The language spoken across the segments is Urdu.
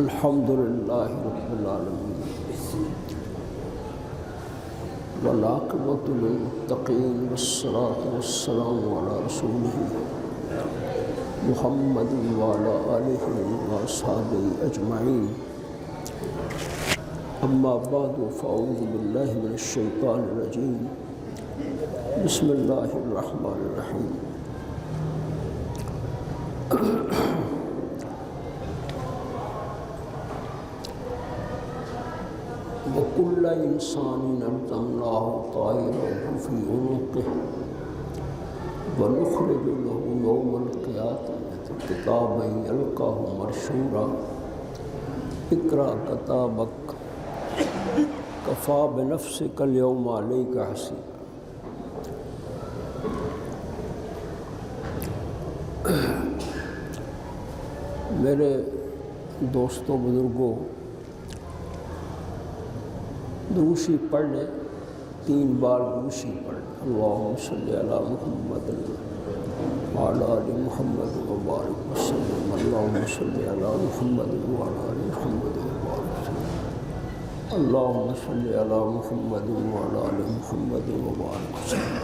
الحمد لله رب العالمين والعاقبة للمتقين والصلاة والسلام على رسوله محمد وعلى آله وأصحابه أجمعين أما بعد فأعوذ بالله من الشيطان الرجيم بسم الله الرحمن الرحيم وَكُلَّ إِنسَانٍ أَلْزَمْنَاهُ طَائِرَهُ فِي عُنُقِهِ وَنُخْرِجُ لَهُ يَوْمَ الْقِيَامَةِ كِتَابًا يَلْقَاهُ مَنشُورًا اقْرَأْ كِتَابَكَ كَفَى بِنَفْسِكَ الْيَوْمَ عَلَيْكَ حَسِيبًا۔ میرے دوستوں بزرگوں، دروشی پڑھ لیں، 3 بار دروشی پڑھ لیں۔ اللہم صلی علی محمد وعلی آل محمد وبارک وسلم۔ اللہم صلی علی محمد وعلی آل محمد وبارک وسلم۔ اللہم صلی علی محمد وعلی آل محمد وبارک وسلم۔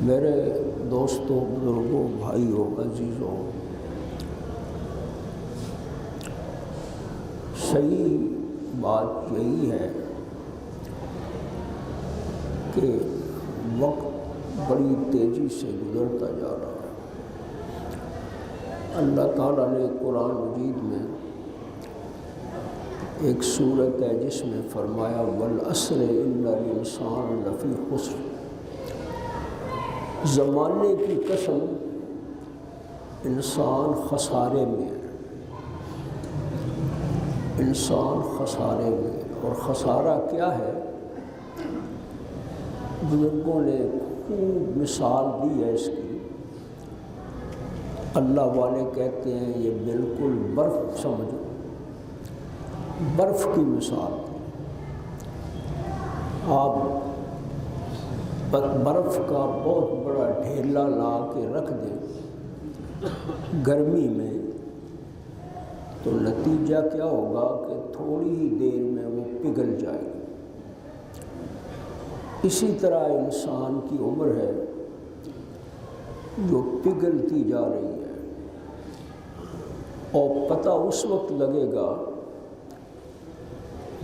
میرے دوستوں بزرگوں بھائیوں عزیزوں، صحیح بات یہی ہے کہ وقت بڑی تیزی سے گزرتا جا رہا ہے۔ اللہ تعالیٰ نے قرآن مجید میں ایک صورت ہے جس میں فرمایا وَالْعَصْرِ إِنَّ الْإِنسَانَ لَفِي خُسْرٍ، زمانے کی قسم انسان خسارے میں ہے، انسان خسارے میں۔ اور خسارہ کیا ہے؟ بزرگوں نے خوب مثال دی ہے اس کی۔ اللہ والے کہتے ہیں یہ بالکل برف سمجھو، برف کی مثال دی۔ آپ برف کا بہت بڑا ڈھیلا لا کے رکھ دیں گرمی میں، تو نتیجہ کیا ہوگا کہ تھوڑی ہی دیر میں وہ پگھل جائے گی۔ اسی طرح انسان کی عمر ہے جو پگھلتی جا رہی ہے، اور پتہ اس وقت لگے گا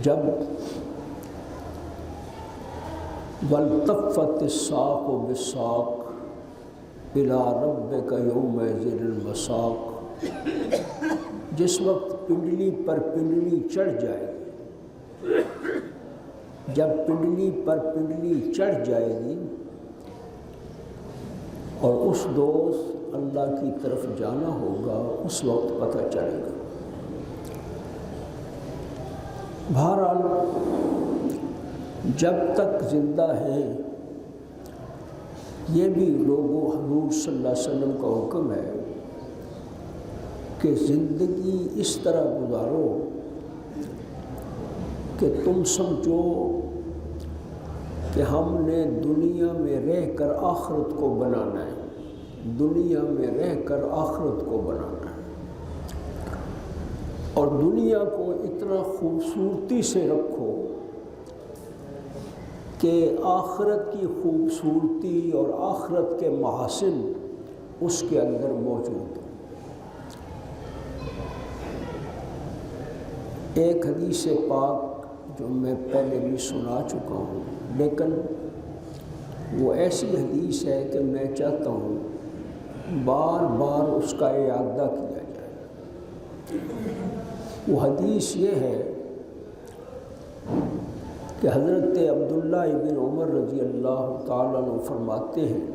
جب وَالْتَفَّتِ السَّاقُ بِالسَّاقِ إِلَىٰ رَبِّكَ يَوْمَئِذٍ الْمَسَاقُ، جس وقت پنڈلی پر پنڈلی چڑھ جائے گی، جب پنڈلی پر پنڈلی چڑھ جائے گی اور اس دوست اللہ کی طرف جانا ہوگا، اس وقت پتہ چلے گا۔ بہرحال جب تک زندہ ہیں، یہ بھی لوگوں حضور صلی اللہ علیہ وسلم کا حکم ہے کہ زندگی اس طرح گزارو کہ تم سمجھو کہ ہم نے دنیا میں رہ کر آخرت کو بنانا ہے، دنیا میں رہ کر آخرت کو بنانا ہے، اور دنیا کو اتنا خوبصورتی سے رکھو کہ آخرت کی خوبصورتی اور آخرت کے محاسن اس کے اندر موجود ہیں۔ ایک حدیث پاک جو میں پہلے بھی سنا چکا ہوں، لیکن وہ ایسی حدیث ہے کہ میں چاہتا ہوں بار بار اس کا اعادہ کیا جائے۔ وہ حدیث یہ ہے کہ حضرت عبداللہ ابن عمر رضی اللہ تعالیٰ عنہ فرماتے ہیں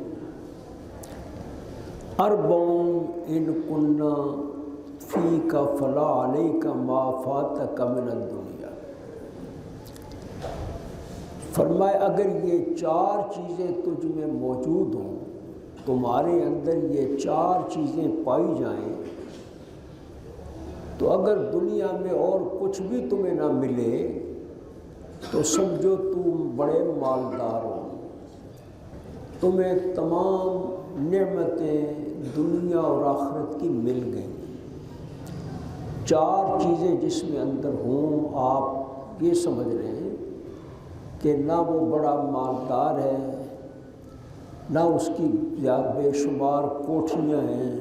اربعٌ ان کننا فیک فلا علیک ما فاتک من الدنیا، فرمائے اگر یہ 4 چیزیں تجھ میں موجود ہوں، تمہارے اندر یہ 4 چیزیں پائی جائیں، تو اگر دنیا میں اور کچھ بھی تمہیں نہ ملے تو سمجھو تم بڑے مالدار ہو، تمہیں تمام نعمتیں دنیا اور آخرت کی مل گئیں۔ 4 چیزیں جس میں اندر ہوں، آپ یہ سمجھ رہے ہیں کہ نہ وہ بڑا مالدار ہے، نہ اس کی بے شمار کوٹھیاں ہیں،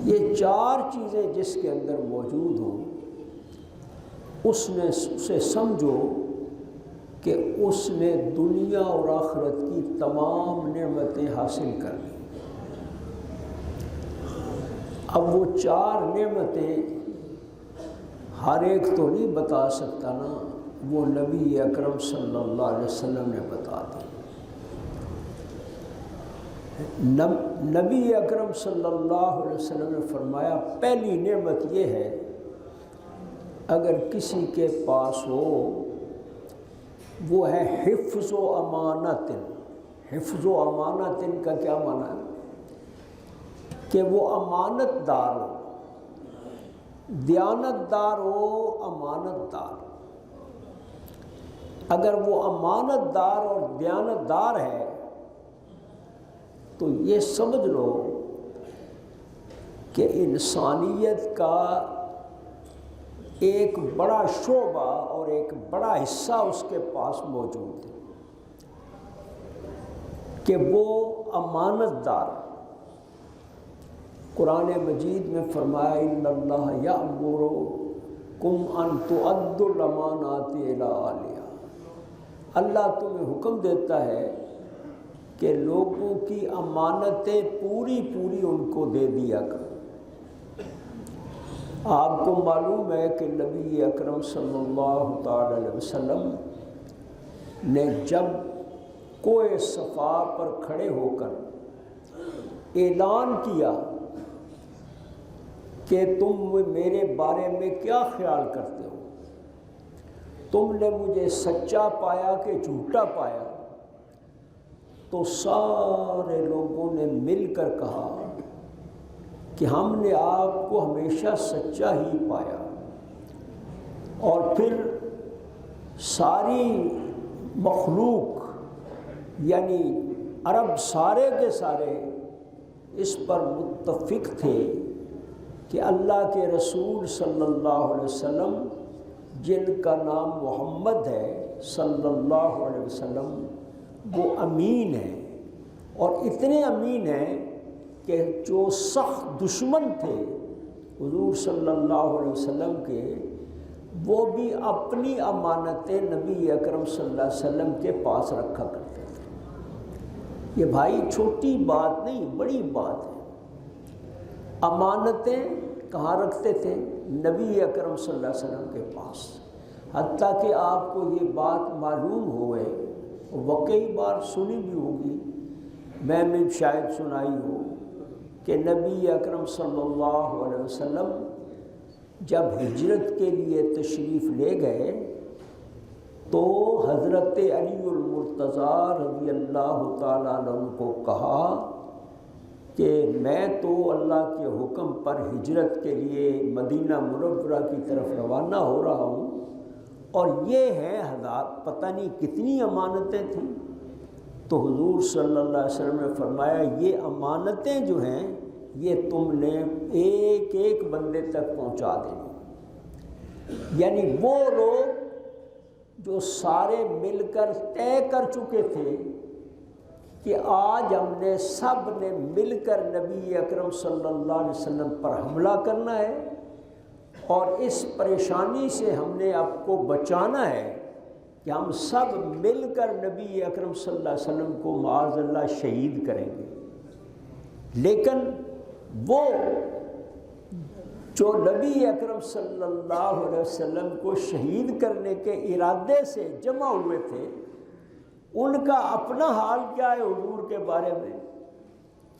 یہ 4 چیزیں جس کے اندر موجود ہوں، اسے سمجھو کہ اس نے دنیا اور آخرت کی تمام نعمتیں حاصل کر لی۔ اب وہ 4 نعمتیں ہر ایک تو نہیں بتا سکتا نا، وہ نبی اکرم صلی اللہ علیہ وسلم نے بتا دی۔ نبی اکرم صلی اللہ علیہ وسلم نے فرمایا پہلی نعمت یہ ہے، اگر کسی کے پاس ہو وہ ہے حفظ و امانت۔ حفظ و امانت کا کیا معنی ہے؟ کہ وہ امانت دار ہو، دیانت دار ہو، امانت دار۔ اگر وہ امانت دار اور دیانت دار ہے تو یہ سمجھ لو کہ انسانیت کا ایک بڑا شعبہ اور ایک بڑا حصہ اس کے پاس موجود ہے کہ وہ امانت دار۔ قرآن مجید میں فرمایا ان اللہ یأمرکم ان تؤدوا الامانات الی اہلہا، اللہ تمہیں حکم دیتا ہے کہ لوگوں کی امانتیں پوری ان کو دے دیا کرو۔ آپ کو معلوم ہے کہ نبی اکرم صلی اللہ تعالی علیہ وسلم نے جب کوہ صفا پر کھڑے ہو کر اعلان کیا کہ تم میرے بارے میں کیا خیال کرتے ہو، تم نے مجھے سچا پایا کہ جھوٹا پایا، تو سارے لوگوں نے مل کر کہا کہ ہم نے آپ کو ہمیشہ سچا ہی پایا۔ اور پھر ساری مخلوق یعنی عرب سارے کے سارے اس پر متفق تھے کہ اللہ کے رسول صلی اللہ علیہ وسلم جن کا نام محمد ہے صلی اللہ علیہ وسلم، وہ امین ہیں، اور اتنے امین ہیں کہ جو سخت دشمن تھے حضور صلی اللہ علیہ وسلم کے، وہ بھی اپنی امانتیں نبی اکرم صلی اللہ علیہ وسلم کے پاس رکھا کرتے تھے۔ یہ بھائی چھوٹی بات نہیں، بڑی بات ہے۔ امانتیں کہاں رکھتے تھے؟ نبی اکرم صلی اللہ علیہ وسلم کے پاس، حتیٰ کہ آپ کو یہ بات معلوم ہوئے، کئی بار سنی بھی ہوگی، میں نے شاید سنائی ہو کہ نبی اکرم صلی اللہ علیہ وسلم جب ہجرت کے لیے تشریف لے گئے تو حضرت علی المرتضیٰ رضی اللہ تعالیٰ عنہ کو کہا کہ میں تو اللہ کے حکم پر ہجرت کے لیے مدینہ منورہ کی طرف روانہ ہو رہا ہوں، اور یہ ہے پتہ نہیں کتنی امانتیں تھیں۔ تو حضور صلی اللہ علیہ وسلم نے فرمایا یہ امانتیں جو ہیں یہ تم نے ایک ایک بندے تک پہنچا دینی، یعنی وہ لوگ جو سارے مل کر طے کر چکے تھے کہ آج ہم نے سب نے مل کر نبی اکرم صلی اللہ علیہ وسلم پر حملہ کرنا ہے، اور اس پریشانی سے ہم نے آپ کو بچانا ہے کہ ہم سب مل کر نبی اکرم صلی اللہ علیہ وسلم کو معاذ اللہ شہید کریں گے۔ لیکن وہ جو نبی اکرم صلی اللہ علیہ وسلم کو شہید کرنے کے ارادے سے جمع ہوئے تھے، ان کا اپنا حال کیا ہے حضور کے بارے میں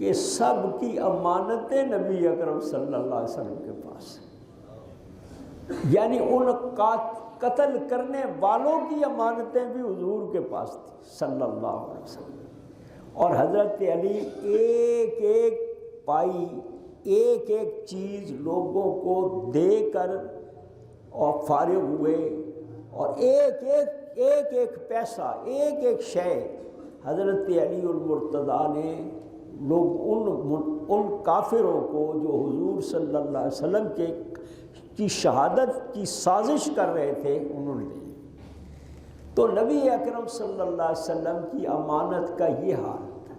کہ سب کی امانتیں نبی اکرم صلی اللہ علیہ وسلم کے پاس ہیں، یعنی ان قتل کرنے والوں کی امانتیں بھی حضور کے پاس تھی صلی اللہ علیہ وسلم۔ اور حضرت علی ایک ایک پائی، ایک ایک چیز لوگوں کو دے کر اور فارغ ہوئے، اور ایک ایک پیسہ، ایک ایک شے حضرت علی المرتضیٰ نے ان کافروں کو جو حضور صلی اللہ علیہ وسلم کی شہادت کی سازش کر رہے تھے انہوں نے دی۔ تو نبی اکرم صلی اللہ علیہ وسلم کی امانت کا یہ حال تھا۔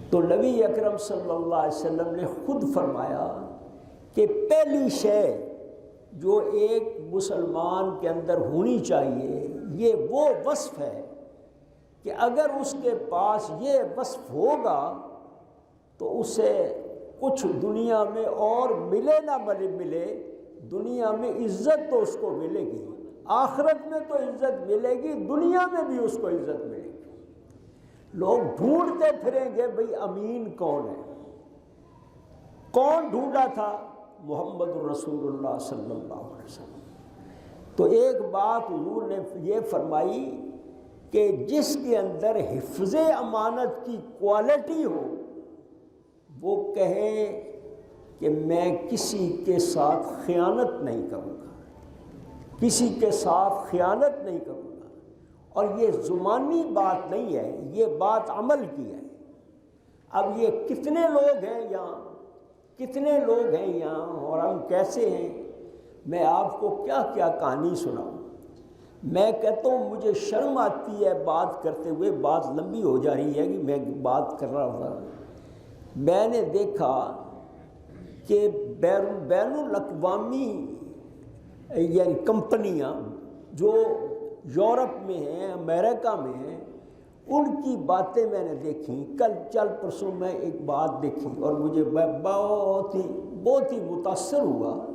تو نبی اکرم صلی اللہ علیہ وسلم نے خود فرمایا کہ پہلی شے جو ایک مسلمان کے اندر ہونی چاہیے یہ وہ وصف ہے کہ اگر اس کے پاس یہ وصف ہوگا تو اسے کچھ دنیا میں اور ملے نہ ملے، دنیا میں عزت تو اس کو ملے گی، آخرت میں تو عزت ملے گی، دنیا میں بھی اس کو عزت ملے گی۔ لوگ ڈھونڈتے پھریں گے بھئی امین کون ہے؟ کون ڈھونڈا تھا؟ محمد رسول اللہ صلی اللہ علیہ وسلم۔ تو ایک بات حضور نے یہ فرمائی کہ جس کے اندر حفظ امانت کی کوالٹی ہو وہ کہے کہ میں کسی کے ساتھ خیانت نہیں کروں گا، کسی کے ساتھ خیانت نہیں کروں گا۔ اور یہ زبانی بات نہیں ہے، یہ بات عمل کی ہے۔ اب یہ کتنے لوگ ہیں یہاں، کتنے لوگ ہیں یہاں اور ہم کیسے ہیں؟ میں آپ کو کیا کیا کہانی سناؤں؟ میں کہتا ہوں مجھے شرم آتی ہے بات کرتے ہوئے، بات لمبی ہو جا رہی ہے کہ میں بات کر رہا ہوں۔ میں نے دیکھا کہ بین الاقوامی یعنی کمپنیاں جو یورپ میں ہیں، امریکہ میں ہیں، ان کی باتیں میں نے دیکھی۔ کل چل پرسوں میں ایک بات دیکھی اور مجھے بہت ہی متاثر ہوا۔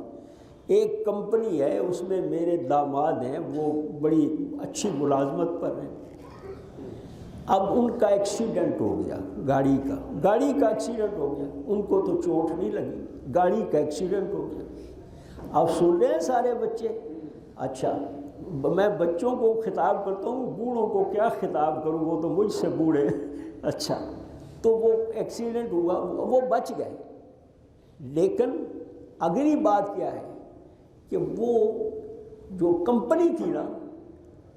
ایک کمپنی ہے، اس میں میرے داماد ہیں، وہ بڑی اچھی ملازمت پر ہیں۔ اب ان کا ایکسیڈنٹ ہو گیا، گاڑی کا ایکسیڈنٹ ہو گیا۔ ان کو تو چوٹ نہیں لگی، گاڑی کا ایکسیڈنٹ ہو گیا۔ اب سن رہے ہیں سارے بچے؟ اچھا، میں بچوں کو خطاب کرتا ہوں، بوڑھوں کو کیا خطاب کروں، وہ تو مجھ سے بوڑھے۔ اچھا، تو وہ ایکسیڈنٹ ہوا، وہ بچ گئے۔ لیکن اگلی بات کیا ہے کہ وہ جو کمپنی تھی نا،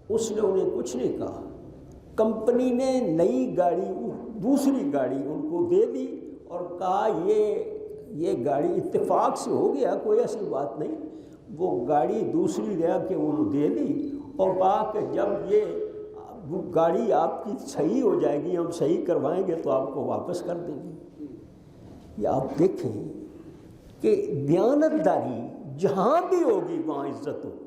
اس نے انہیں کچھ نہیں کہا۔ کمپنی نے نئی گاڑی، دوسری گاڑی ان کو دے دی اور کہا یہ گاڑی اتفاق سے ہو گیا، کوئی ایسی بات نہیں۔ وہ گاڑی دوسری دیا کہ انہوں دے دی اور کہا کہ جب یہ گاڑی آپ کی صحیح ہو جائے گی، ہم صحیح کروائیں گے تو آپ کو واپس کر دیں گے۔ یہ آپ دیکھیں کہ دیانتداری جہاں بھی ہوگی وہاں عزت ہوگی۔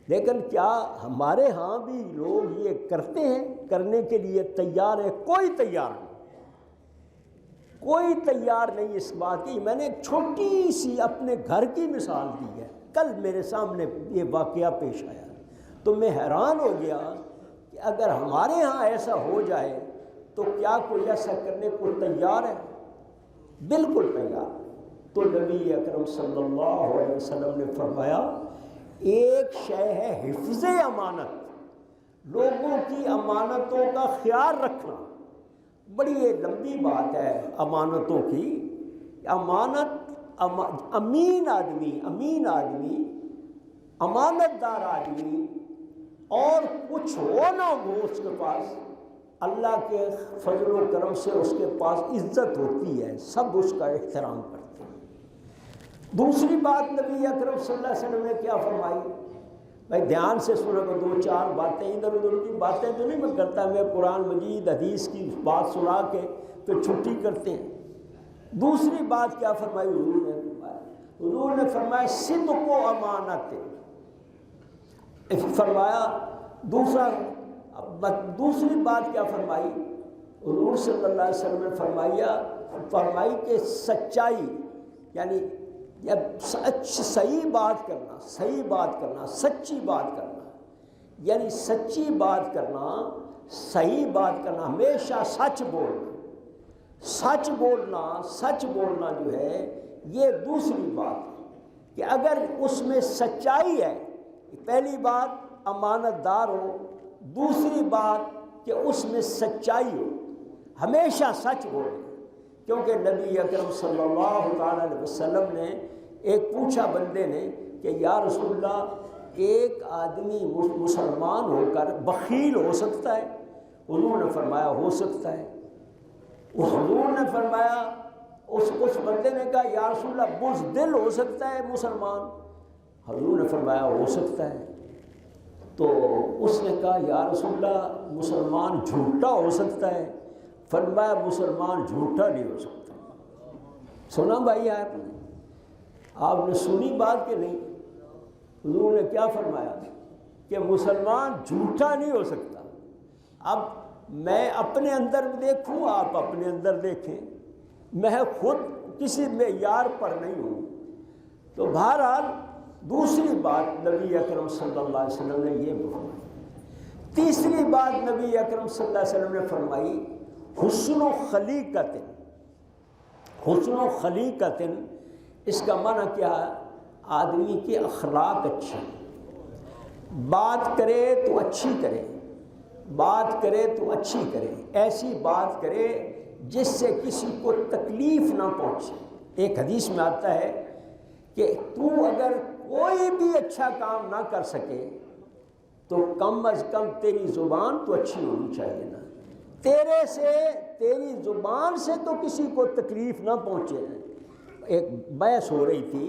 لیکن کیا ہمارے ہاں بھی لوگ یہ کرتے ہیں؟ کرنے کے لیے تیار ہے؟ کوئی تیار نہیں، کوئی تیار نہیں اس بات کی۔ میں نے ایک چھوٹی سی اپنے گھر کی مثال دی ہے، کل میرے سامنے یہ واقعہ پیش آیا تو میں حیران ہو گیا کہ اگر ہمارے ہاں ایسا ہو جائے تو کیا کوئی ایسا کرنے کو تیار ہے؟ بالکل تیار۔ تو نبی اکرم صلی اللہ علیہ وسلم نے فرمایا ایک شے ہے حفظ امانت، لوگوں کی امانتوں کا خیال رکھنا۔ بڑی یہ لمبی بات ہے امانتوں کی۔ امانت امین آدمی امانت دار آدمی، اور کچھ ہو نہ ہو اس کے پاس، اللہ کے فضل و کرم سے اس کے پاس عزت ہوتی ہے، سب اس کا احترام کرتے ہیں۔ دوسری بات نبی اکرم صلی اللہ علیہ وسلم نے کیا فرمائی؟ بھائی دھیان سے سنو، دو چار باتیں ادھر ادھر کی باتیں تو نہیں میں کرتا، میں قرآن مجید حدیث کی بات سنا کے پھر چھٹی کرتے ہیں۔ دوسری بات کیا فرمائی حضور نے فرمایا صدق و امانت فرمایا۔ دوسری بات کیا فرمائی حضور صلی اللہ علیہ وسلم نے فرمائی کہ سچائی، یعنی جب صحیح بات کرنا، سچی بات کرنا، یعنی سچی بات کرنا، صحیح بات کرنا، ہمیشہ سچ بولنا جو ہے یہ دوسری بات ہے کہ اگر اس میں سچائی ہے، پہلی بات امانت دار ہو، دوسری بات کہ اس میں سچائی ہو، ہمیشہ سچ بولے۔ کیونکہ نبی اکرم صلی اللہ تعالیٰ علیہ وسلم نے ایک پوچھا بندے نے کہ یا رسول اللہ ایک آدمی مسلمان ہو کر بخیل ہو سکتا ہے؟ انہوں نے فرمایا ہو سکتا ہے۔ اس حضور نے فرمایا، اس بندے نے کہا یا رسول اللہ بزدل ہو سکتا ہے مسلمان؟ حضور نے فرمایا ہو سکتا ہے۔ تو اس نے کہا یا رسول اللہ مسلمان جھوٹا ہو سکتا ہے؟ فرمایا مسلمان جھوٹا نہیں ہو سکتا۔ سنا بھائی آپ نے سنی بات کہ نہیں؟ حضور نے کیا فرمایا کہ مسلمان جھوٹا نہیں ہو سکتا۔ اب میں اپنے اندر دیکھوں، آپ اپنے اندر دیکھیں، میں خود کسی معیار پر نہیں ہوں۔ تو بہرحال دوسری بات نبی اکرم صلی اللہ علیہ وسلم نے یہ فرمائی۔ تیسری بات نبی اکرم صلی اللہ علیہ وسلم نے فرمائی حسن و خلیقت۔ حسن و خلیقت اس کا معنی کیا ہے؟ آدمی کے اخلاق اچھے، بات کرے تو اچھی کرے، بات کرے تو اچھی کرے، ایسی بات کرے جس سے کسی کو تکلیف نہ پہنچے۔ ایک حدیث میں آتا ہے کہ تو اگر کوئی بھی اچھا کام نہ کر سکے تو کم از کم تیری زبان تو اچھی ہونی چاہیے نا، تیرے سے، تیری زبان سے تو کسی کو تکلیف نہ پہنچے۔ ایک بحث ہو رہی تھی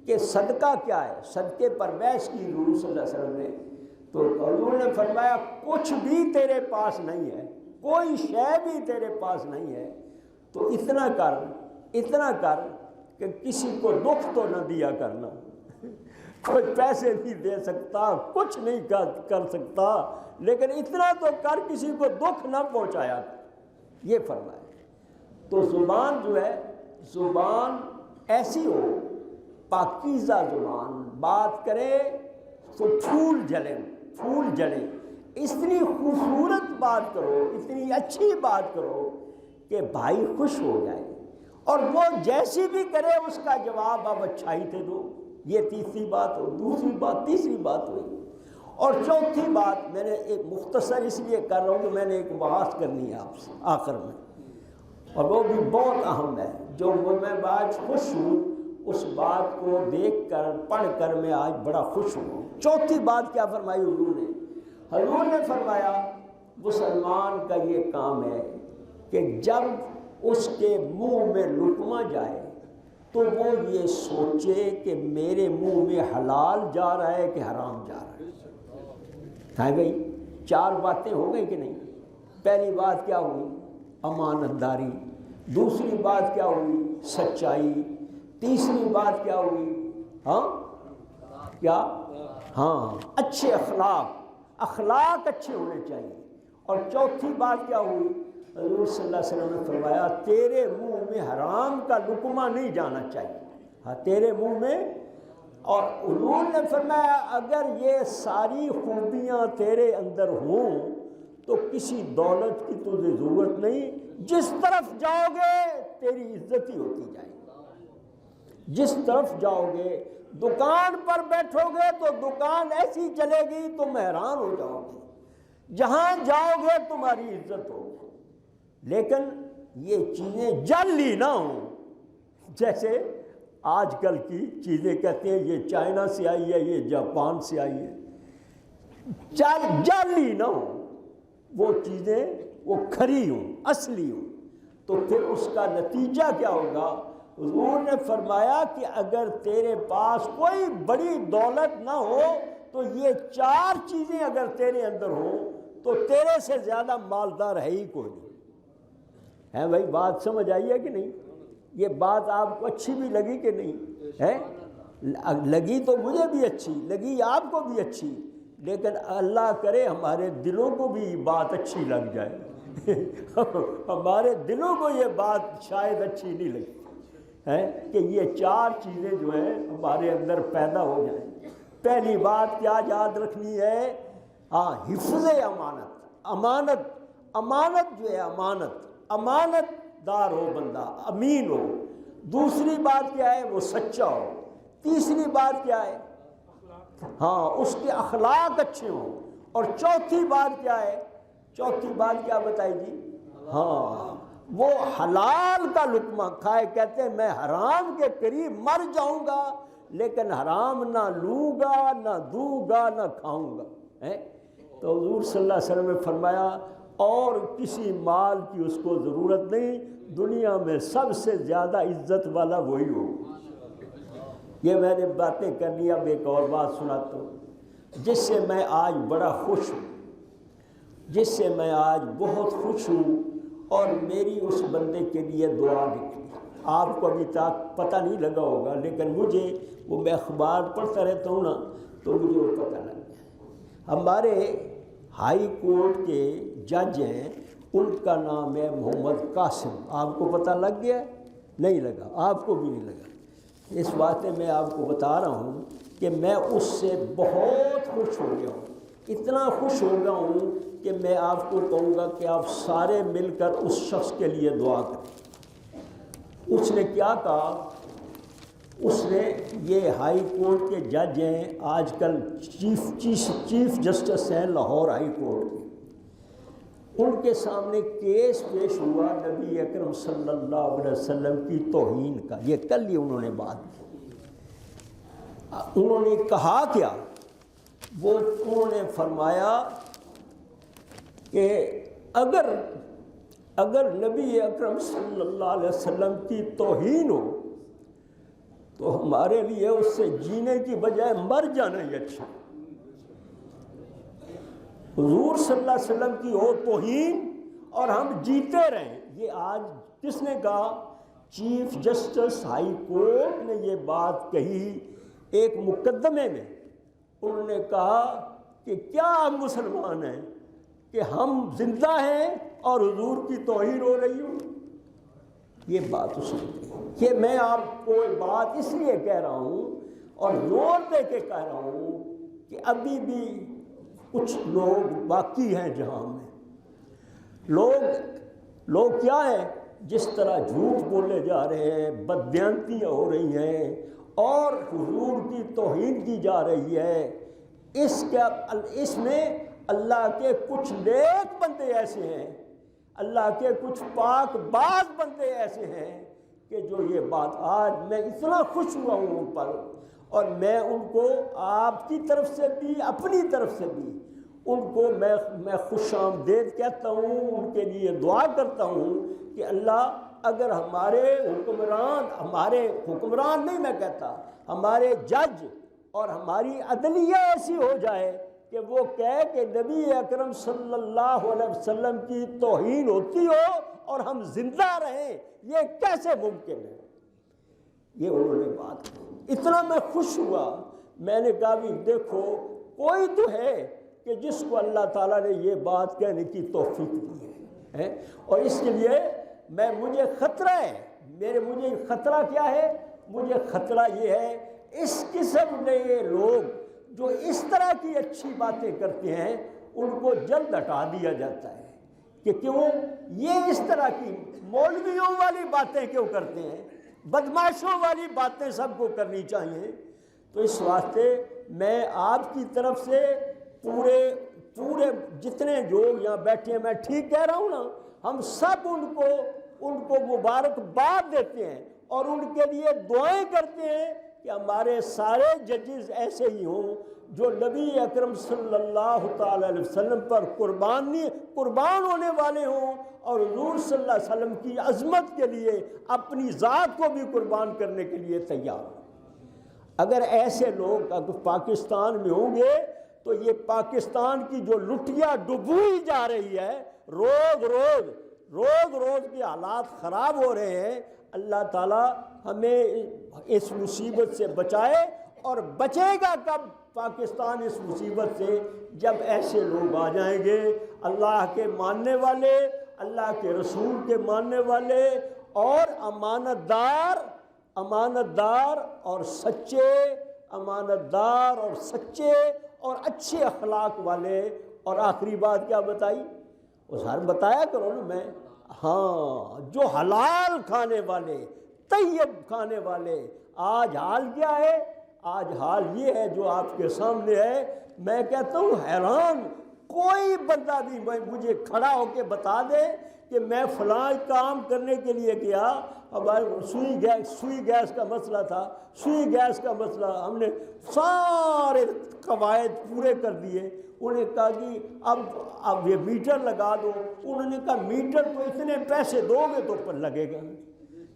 کہ صدقہ کیا ہے، صدقے پر بحث کی حضور صلی اللہ علیہ وسلم نے، تو حضور نے فرمایا کچھ بھی تیرے پاس نہیں ہے، کوئی شے بھی تیرے پاس نہیں ہے تو اتنا کر کہ کسی کو دکھ تو نہ دیا کرنا۔ کوئی پیسے نہیں دے سکتا، کچھ نہیں کر سکتا، لیکن اتنا تو کر کسی کو دکھ نہ پہنچایا، یہ فرمایا۔ تو زبان جو ہے، زبان ایسی ہو پاکیزہ زبان، بات کرے تو پھول جلے، اتنی خوبصورت بات کرو، اتنی اچھی بات کرو کہ بھائی خوش ہو جائے، اور وہ جیسی بھی کرے اس کا جواب آپ اچھائی سے دو۔ یہ تیسری بات ہو، تیسری بات ہوئی۔ اور چوتھی بات میں نے ایک مختصر اس لیے کر رہا ہوں کہ میں نے ایک بات کرنی ہے آپ سے آخر میں، اور وہ بھی بہت اہم ہے، جو میں آج خوش ہوں اس بات کو دیکھ کر، پڑھ کر میں آج بڑا خوش ہوں۔ چوتھی بات کیا فرمائی حضور نے؟ حضور نے فرمایا مسلمان کا یہ کام ہے کہ جب اس کے منہ میں لقمہ جائے تو وہ یہ سوچے کہ میرے منہ میں حلال جا رہا ہے کہ حرام جا رہا ہے۔ بھائی 4 باتیں ہو گئی کہ نہیں؟ پہلی بات کیا ہوئی؟ امانت داری۔ دوسری بات کیا ہوئی؟ سچائی۔ تیسری بات کیا ہوئی؟ اچھے اخلاق اچھے ہونے چاہیے۔ اور چوتھی بات کیا ہوئی؟ حضور صلی اللہ علیہ وسلم نے فرمایا تیرے منہ میں حرام کا لقمہ نہیں جانا چاہیے، تیرے منہ میں۔ اور حضور نے فرمایا اگر یہ ساری خوبیاں تیرے اندر ہوں تو کسی دولت کی تجھے ضرورت نہیں، جس طرف جاؤ گے تیری عزت ہی ہوتی جائے گی۔ جس طرف جاؤ گے، دکان پر بیٹھو گے تو دکان ایسی چلے گی تم حیران ہو جاؤ گے، جہاں جاؤ گے تمہاری عزت ہوگی۔ لیکن یہ چیزیں جعلی نہ ہوں، جیسے آج کل کی چیزیں کہتے ہیں یہ چائنا سے آئی ہے، یہ جاپان سے آئی ہے، جعلی نہ ہوں، وہ چیزیں وہ کھری ہوں، اصلی ہوں۔ تو پھر اس کا نتیجہ کیا ہوگا؟ حضور نے فرمایا کہ اگر تیرے پاس کوئی بڑی دولت نہ ہو تو یہ 4 چیزیں اگر تیرے اندر ہوں تو تیرے سے زیادہ مالدار ہے ہی کوئی نہیں۔ ہے بھائی بات سمجھ آئی ہے کہ نہیں؟ یہ بات آپ کو اچھی بھی لگی کہ نہیں ہے؟ لگی تو مجھے بھی اچھی لگی، آپ کو بھی اچھی، لیکن اللہ کرے ہمارے دلوں کو بھی بات اچھی لگ جائے۔ ہمارے دلوں کو یہ بات شاید اچھی نہیں لگی ہے کہ یہ 4 چیزیں جو ہیں ہمارے اندر پیدا ہو جائیں۔ پہلی بات کیا یاد رکھنی ہے؟ حفظ امانت جو ہے، امانت دار ہو بندہ، امین ہو۔ دوسری بات کیا ہے؟ وہ سچا ہو۔ تیسری بات کیا ہے؟ اس کے اخلاق اچھے ہوں۔ اور چوتھی بات کیا ہے؟ چوتھی بات کیا بتائی جی؟ وہ حلال کا لقمہ کھائے۔ کہتے ہیں میں حرام کے قریب مر جاؤں گا لیکن حرام نہ لوں گا، نہ دوں گا، نہ کھاؤں گا۔ تو حضور صلی اللہ علیہ وسلم نے فرمایا اور کسی مال کی اس کو ضرورت نہیں، دنیا میں سب سے زیادہ عزت والا وہی ہو۔ یہ میں نے باتیں کر لی، اب ایک اور بات سناتا ہوں جس سے میں آج بڑا خوش ہوں، جس سے میں آج بہت خوش ہوں، اور میری اس بندے کے لیے دعا نکلی۔ آپ کو ابھی تک پتہ نہیں لگا ہوگا، لیکن مجھے وہ میں اخبار پڑھتا رہتا ہوں نا تو مجھے وہ پتہ لگ گیا۔ ہمارے ہائی کورٹ کے جج ہیں، ان کا نام ہے محمد قاسم۔ آپ کو پتہ لگ گیا؟ نہیں لگا، آپ کو بھی نہیں لگا۔ اس واسطے میں آپ کو بتا رہا ہوں کہ میں اس سے بہت خوش ہو گیا ہوں، اتنا خوش ہو گیا ہوں کہ میں آپ کو کہوں گا کہ آپ سارے مل کر اس شخص کے لیے دعا کریں۔ اس نے کیا کہا؟ اس نے، یہ ہائی کورٹ کے جج ہیں، آج کل چیف جسٹس ہیں لاہور ہائی کورٹ کے، ان کے سامنے کیس پیش ہوا نبی اکرم صلی اللہ علیہ وسلم کی توہین کا۔ یہ کل ہی انہوں نے بات کی۔ انہوں نے کہا کیا؟ انہوں نے فرمایا کہ اگر نبی اکرم صلی اللہ علیہ وسلم کی توہین ہو تو ہمارے لیے اس سے جینے کی بجائے مر جانا ہی اچھا۔ حضور صلی اللہ علیہ وسلم کی ہو توہین اور ہم جیتے رہیں۔ یہ آج کس نے کہا؟ چیف جسٹس ہائی کورٹ نے یہ بات کہی ایک مقدمے میں۔ انہوں نے کہا کہ کیا آپ مسلمان ہیں کہ ہم زندہ ہیں اور حضور کی توہین ہو رہی ہو؟ یہ بات اس نے کہی۔ یہ میں آپ کو بات اس لیے کہہ رہا ہوں اور زور دے کے کہہ رہا ہوں کہ ابھی بھی کچھ لوگ باقی ہیں جہاں میں، لوگ کیا ہیں، جس طرح جھوٹ بولے جا رہے ہیں، بدبیانتیاں ہو رہی ہیں اور حضور کی توہین کی جا رہی ہے، اس میں اللہ کے کچھ نیک بندے ایسے ہیں، اللہ کے کچھ پاک باز بندے ایسے ہیں کہ جو یہ بات، آج میں اتنا خوش ہوا ہوں ان پر، اور میں ان کو آپ کی طرف سے بھی اپنی طرف سے بھی ان کو میں خوش آمدید کہتا ہوں، ان کے لیے دعا کرتا ہوں کہ اللہ اگر ہمارے حکمران نہیں، میں کہتا ہمارے جج اور ہماری عدلیہ ایسی ہو جائے کہ وہ کہے کہ نبی اکرم صلی اللہ علیہ وسلم کی توہین ہوتی ہو اور ہم زندہ رہیں، یہ کیسے ممکن ہے؟ یہ انہوں نے بات کی۔ اتنا میں خوش ہوا، میں نے کہا بھی دیکھو کوئی تو ہے کہ جس کو اللہ تعالیٰ نے یہ بات کہنے کی توفیق دی ہے، اور اس کے لیے مجھے خطرہ ہے، مجھے خطرہ کیا ہے؟ مجھے خطرہ یہ ہے اس قسم کے یہ لوگ جو اس طرح کی اچھی باتیں کرتے ہیں ان کو جلد ہٹا دیا جاتا ہے کہ کیوں یہ اس طرح کی مولویوں والی باتیں کیوں کرتے ہیں، بدماشوں والی باتیں سب کو کرنی چاہیے۔ تو اس واسطے میں آپ کی طرف سے پورے جتنے لوگ یہاں بیٹھے ہیں، میں ٹھیک کہہ رہا ہوں نا، ہم سب ان کو مبارکباد دیتے ہیں اور ان کے لیے دعائیں کرتے ہیں کہ ہمارے سارے ججز ایسے ہی ہوں جو نبی اکرم صلی اللہ تعالی علیہ وسلم پر قربان ہونے والے ہوں اور حضور صلی اللہ علیہ وسلم کی عظمت کے لیے اپنی ذات کو بھی قربان کرنے کے لیے تیار ہوں۔ اگر ایسے لوگ اگر پاکستان میں ہوں گے تو یہ پاکستان کی جو لٹیا ڈبوئی جا رہی ہے، روز روز کے حالات خراب ہو رہے ہیں، اللہ تعالیٰ ہمیں اس مصیبت سے بچائے۔ اور بچے گا کب پاکستان اس مصیبت سے؟ جب ایسے لوگ آ جائیں گے، اللہ کے ماننے والے، اللہ کے رسول کے ماننے والے اور امانت دار اور سچے اور اچھے اخلاق والے۔ اور آخری بات کیا بتائی؟ وہ سر بتایا کرو نا، میں ہاں، جو حلال کھانے والے، طیب کھانے والے۔ آج حال کیا ہے؟ آج حال یہ ہے جو آپ کے سامنے ہے۔ میں کہتا ہوں حیران، کوئی بندہ بھی مجھے کھڑا ہو کے بتا دے کہ میں فلاں کام کرنے کے لیے گیا، اب سوئی گیس کا مسئلہ تھا، سوئی گیس کا مسئلہ ہم نے سارے قواعد پورے کر دیے، انہوں نے کہا کہ اب یہ میٹر لگا دو، انہوں نے کہا میٹر تو اتنے پیسے دو گے تو پر لگے گا۔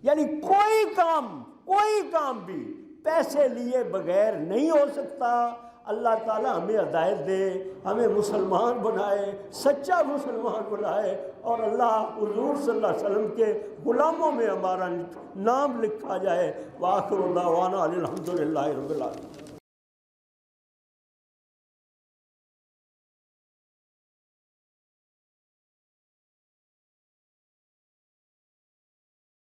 یعنی کوئی کام بھی پیسے لیے بغیر نہیں ہو سکتا۔ اللہ تعالیٰ ہمیں ہدایت دے، ہمیں مسلمان بنائے، سچا مسلمان بنائے، اور اللہ حضور صلی اللہ علیہ وسلم کے غلاموں میں ہمارا نام لکھا جائے۔ وآخر دعوانا الحمدللہ رب العالمین۔